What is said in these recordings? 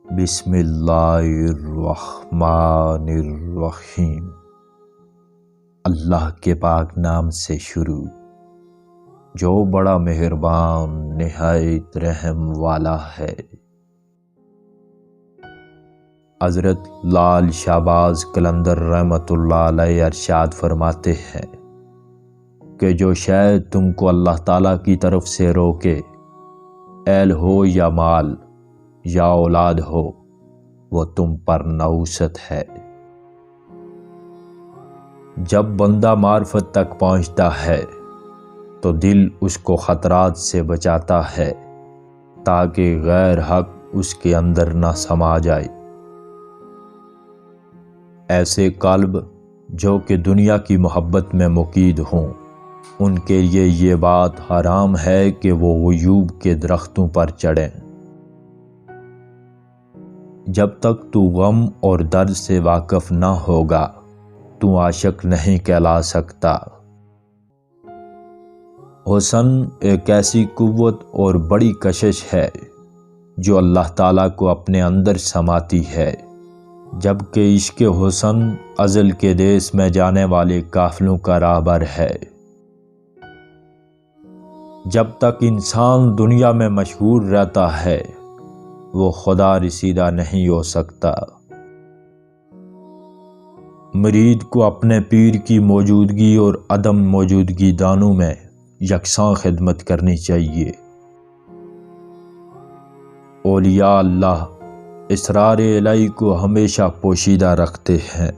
بسم اللہ الرحمن الرحیم۔ اللہ کے پاک نام سے شروع جو بڑا مہربان نہایت رحم والا ہے۔ حضرت لال شہباز قلندر رحمۃ اللہ علیہ ارشاد فرماتے ہیں کہ جو شے تم کو اللہ تعالیٰ کی طرف سے روکے، اہل ہو یا مال یا اولاد ہو، وہ تم پر نحوست ہے۔ جب بندہ معرفت تک پہنچتا ہے تو دل اس کو خطرات سے بچاتا ہے تاکہ غیر حق اس کے اندر نہ سما جائے۔ ایسے قلب جو کہ دنیا کی محبت میں مقید ہوں، ان کے لیے یہ بات حرام ہے کہ وہ غیوب کے درختوں پر چڑھیں۔ جب تک تو غم اور درد سے واقف نہ ہوگا تو عاشق نہیں کہلا سکتا۔ حسن ایک ایسی قوت اور بڑی کشش ہے جو اللہ تعالیٰ کو اپنے اندر سماتی ہے، جبکہ عشق حسن ازل کے دیس میں جانے والے قافلوں کا راہبر ہے۔ جب تک انسان دنیا میں مشہور رہتا ہے وہ خدا رسیدہ نہیں ہو سکتا۔ مرید کو اپنے پیر کی موجودگی اور عدم موجودگی دونوں میں یکساں خدمت کرنی چاہیے۔ اولیاء اللہ اسرار الہی کو ہمیشہ پوشیدہ رکھتے ہیں۔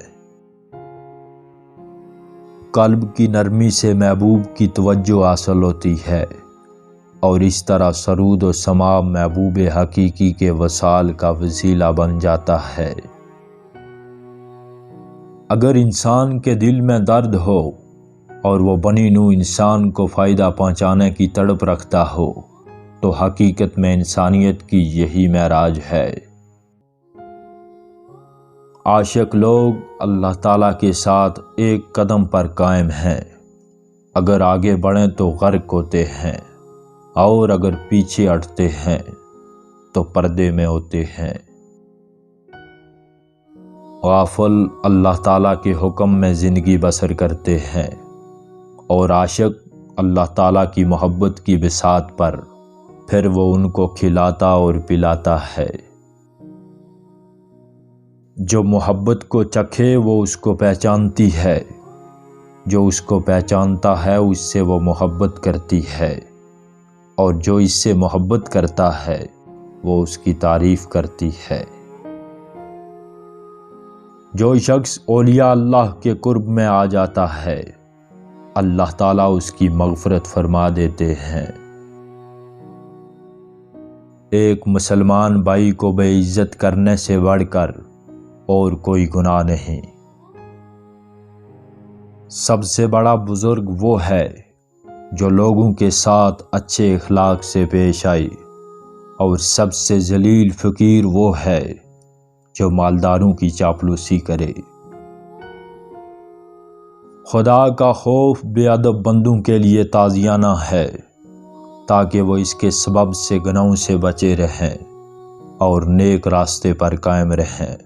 قلب کی نرمی سے محبوب کی توجہ حاصل ہوتی ہے اور اس طرح سرود و سماع محبوب حقیقی کے وصال کا وسیلہ بن جاتا ہے۔ اگر انسان کے دل میں درد ہو اور وہ بنی نوع انسان کو فائدہ پہنچانے کی تڑپ رکھتا ہو تو حقیقت میں انسانیت کی یہی معراج ہے۔ عاشق لوگ اللہ تعالیٰ کے ساتھ ایک قدم پر قائم ہیں، اگر آگے بڑھیں تو غرق ہوتے ہیں اور اگر پیچھے ہٹتے ہیں تو پردے میں ہوتے ہیں۔ غافل اللہ تعالیٰ کے حکم میں زندگی بسر کرتے ہیں اور عاشق اللہ تعالیٰ کی محبت کی بساط پر پھر وہ ان کو کھلاتا اور پلاتا ہے۔ جو محبت کو چکھے وہ اس کو پہچانتی ہے، جو اس کو پہچانتا ہے اس سے وہ محبت کرتی ہے، اور جو اس سے محبت کرتا ہے وہ اس کی تعریف کرتی ہے۔ جو شخص اولیاء اللہ کے قرب میں آ جاتا ہے اللہ تعالیٰ اس کی مغفرت فرما دیتے ہیں۔ ایک مسلمان بھائی کو بے عزت کرنے سے بڑھ کر اور کوئی گناہ نہیں۔ سب سے بڑا بزرگ وہ ہے جو لوگوں کے ساتھ اچھے اخلاق سے پیش آئے، اور سب سے ذلیل فقیر وہ ہے جو مالداروں کی چاپلوسی کرے۔ خدا کا خوف بے ادب بندوں کے لیے تازیانہ ہے تاکہ وہ اس کے سبب سے گناہوں سے بچے رہیں اور نیک راستے پر قائم رہیں۔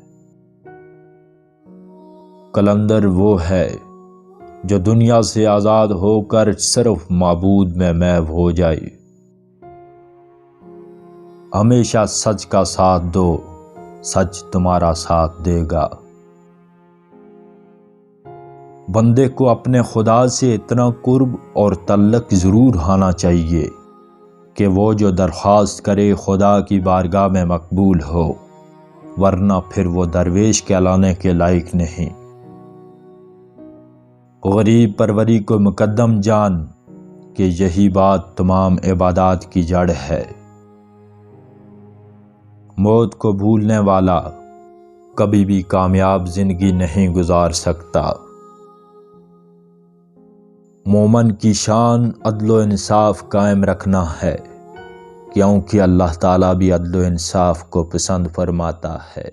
قلندر وہ ہے جو دنیا سے آزاد ہو کر صرف معبود میں محو ہو جائے۔ ہمیشہ سچ کا ساتھ دو، سچ تمہارا ساتھ دے گا۔ بندے کو اپنے خدا سے اتنا قرب اور تعلق ضرور ہونا چاہیے کہ وہ جو درخواست کرے خدا کی بارگاہ میں مقبول ہو، ورنہ پھر وہ درویش کہلانے کے لائق نہیں۔ غریب پروری کو مقدم جان کہ یہی بات تمام عبادات کی جڑ ہے۔ موت کو بھولنے والا کبھی بھی کامیاب زندگی نہیں گزار سکتا۔ مومن کی شان عدل و انصاف قائم رکھنا ہے، کیونکہ اللہ تعالیٰ بھی عدل و انصاف کو پسند فرماتا ہے۔